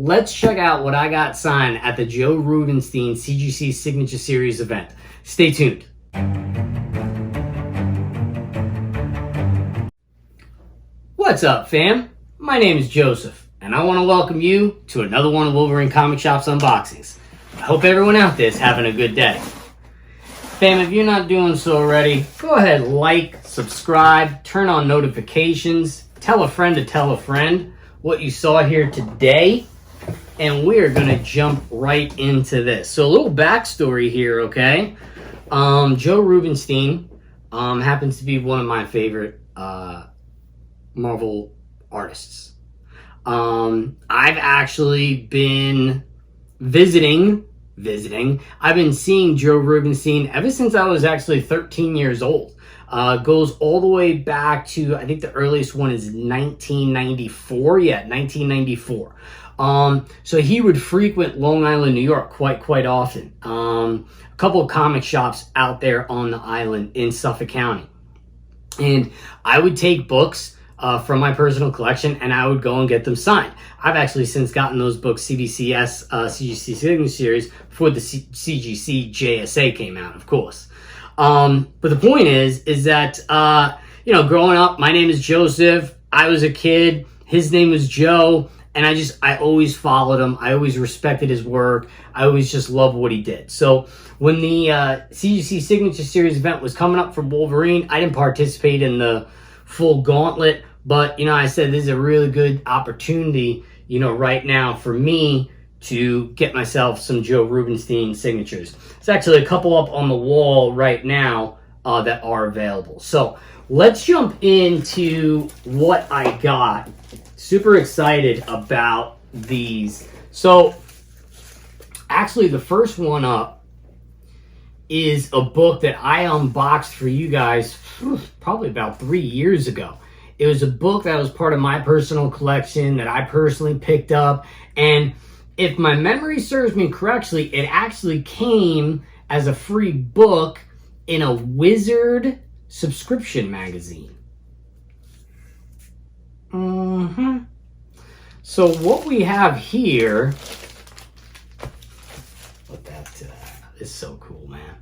let's check out what I got signed at the Joe Rubinstein CGC Signature Series event. Stay tuned. What's up, fam? My name is Joseph, and I want to welcome you to another one of Wolverine Comic Shop's unboxings. I hope everyone out there is having a good day. Fam, if you're not doing so already, go ahead, like, subscribe, turn on notifications, tell a friend to tell a friend what you saw here today, and we're going to jump right into this. So a little backstory here, okay? Joe Rubinstein happens to be one of my favorite Marvel artists. I've actually been visiting. I've been seeing Joe Rubinstein ever since I was actually 13 years old. Goes all the way back to, I think the earliest one is 1994. Yeah, 1994. So he would frequent Long Island, New York quite often. A couple of comic shops out there on the island in Suffolk County. And I would take books from my personal collection, and I would go and get them signed. I've actually since gotten those books, CBCS, CGC Signature Series, before the CGC JSA came out, of course. But the point is that, growing up, my name is Joseph. I was a kid. His name was Joe. And I always followed him. I always respected his work. I always just loved what he did. So when the CGC Signature Series event was coming up for Wolverine, I didn't participate in the full gauntlet. But, I said this is a really good opportunity, right now for me to get myself some Joe Rubinstein signatures. There's actually a couple up on the wall right now that are available. So let's jump into what I got. Super excited about these. So actually the first one up is a book that I unboxed for you guys probably about 3 years ago. It was a book that was part of my personal collection that I personally picked up. And if my memory serves me correctly, it actually came as a free book in a Wizard subscription magazine. So what we have here, this is so cool, man.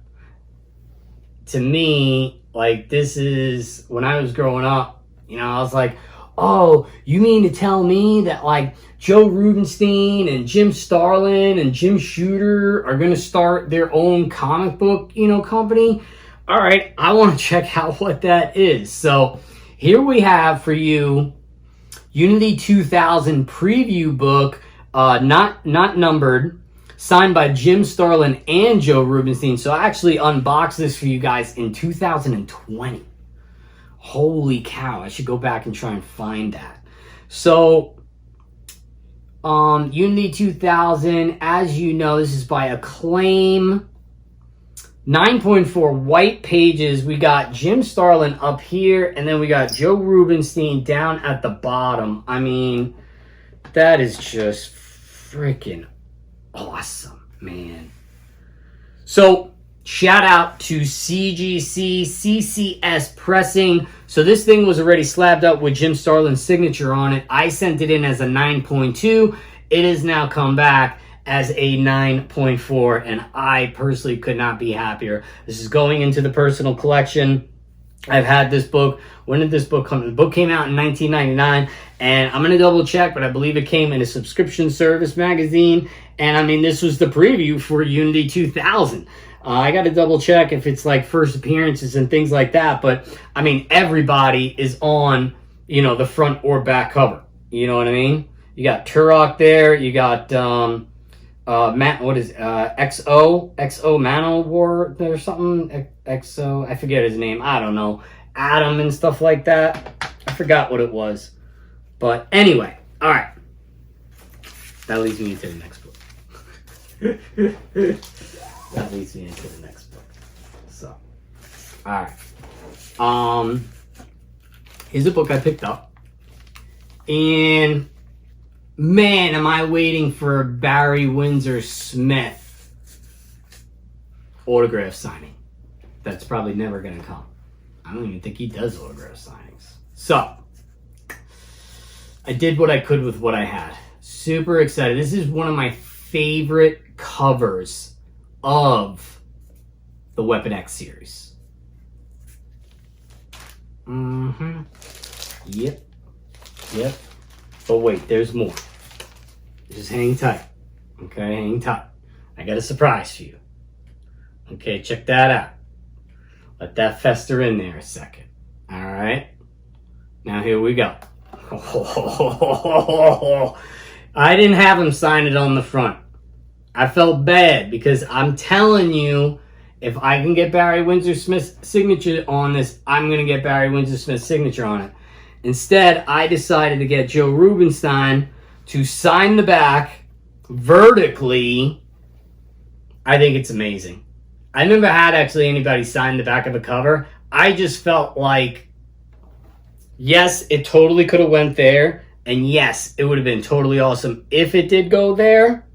To me, this is, when I was growing up, I was like, oh, you mean to tell me that Joe Rubinstein and Jim Starlin and Jim Shooter are going to start their own comic book, company? All right, I want to check out what that is. So here we have for you Unity 2000 preview book, not numbered, signed by Jim Starlin and Joe Rubinstein. So I actually unboxed this for you guys in 2020. Holy cow, I should go back and try and find that. So, Unity 2000, as you know, this is by Acclaim. 9.4 white pages. We got Jim Starlin up here, and then we got Joe Rubinstein down at the bottom. I mean, that is just freaking awesome, man. So, shout out to CGC CCS Pressing. So this thing was already slabbed up with Jim Starlin's signature on it. I sent it in as a 9.2. It has now come back as a 9.4, and I personally could not be happier. This is going into the personal collection. I've had this book. When did this book come? The book came out in 1999, and I'm going to double check, but I believe it came in a subscription service magazine. And I mean, this was the preview for Unity 2000. I got to double check if it's first appearances and things like that. But I mean, everybody is on, the front or back cover. You know what I mean? You got Turok there. You got, Matt, what is, XO Manowar or something? XO, I forget his name. I don't know. Adam and stuff like that. I forgot what it was. But anyway, all right. That leads me into the next book. That leads me into the next book. So, all right. Here's a book I picked up. And, man, am I waiting for Barry Windsor Smith autograph signing. That's probably never going to come. I don't even think he does autograph signings. So, I did what I could with what I had. Super excited. This is one of my favorite covers of the Weapon X series. Yep. But wait, there's more. Just hang tight. Okay, hang tight. I got a surprise for you. Okay, check that out. Let that fester in there a second. All right. Now here we go. I didn't have him sign it on the front. I felt bad because I'm telling you, if I can get Barry Windsor Smith's signature on this, I'm going to get Barry Windsor Smith's signature on it. Instead, I decided to get Joe Rubinstein to sign the back vertically. I think it's amazing. I never had actually anybody sign the back of a cover. I just felt like, yes, it totally could have went there. And yes, it would have been totally awesome if it did go there.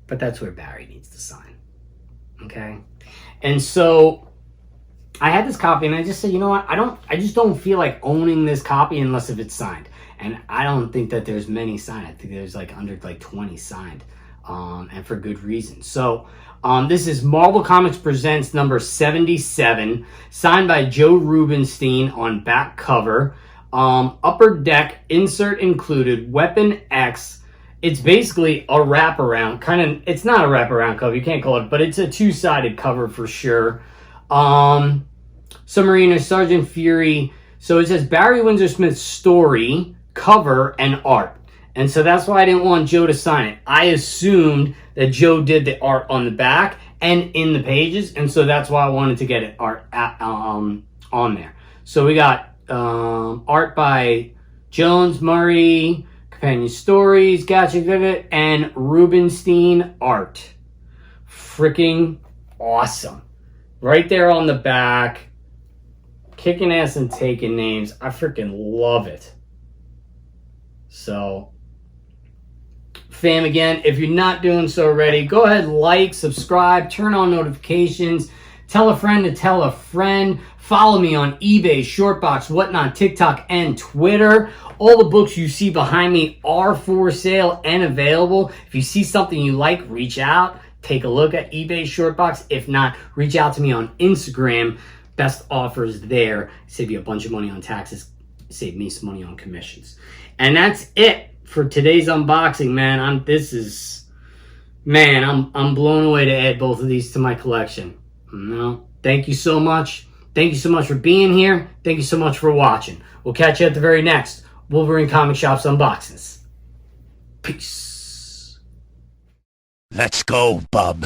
But that's where Barry needs to sign. Okay? And so I had this copy and I just said, you know what? I just don't feel like owning this copy unless if it's signed. And I don't think that there's many signed. I think there's like under like 20 signed. And for good reason. So this is Marvel Comics Presents number 77, signed by Joe Rubinstein on back cover. Upper deck, insert included, Weapon X. It's basically a wraparound, it's not a wraparound cover, you can't call it, but it's a two-sided cover for sure. Submariner, Sergeant Fury. So it says Barry Windsor Smith's story, cover, and art. And so that's why I didn't want Joe to sign it. I assumed that Joe did the art on the back and in the pages, and so that's why I wanted to get it art on there. So we got art by Jones, Murray, Companion Stories, Gotcha Vivid, and Rubinstein art. Freaking awesome. Right there on the back. Kicking ass and taking names. I freaking love it. So, fam, again, if you're not doing so already, go ahead, like, subscribe, turn on notifications, tell a friend to tell a friend. Follow me on eBay, Shortbox, Whatnot, TikTok, and Twitter. All the books you see behind me are for sale and available. If you see something you like, reach out. Take a look at eBay, Shortbox. If not, reach out to me on Instagram. Best offers there. Save you a bunch of money on taxes. Save me some money on commissions. And that's it for today's unboxing, man. I'm blown away to add both of these to my collection. Thank you so much. Thank you so much for being here. Thank you so much for watching. We'll catch you at the very next Wolverine Comic Shop's unboxings. Peace. Let's go, bub.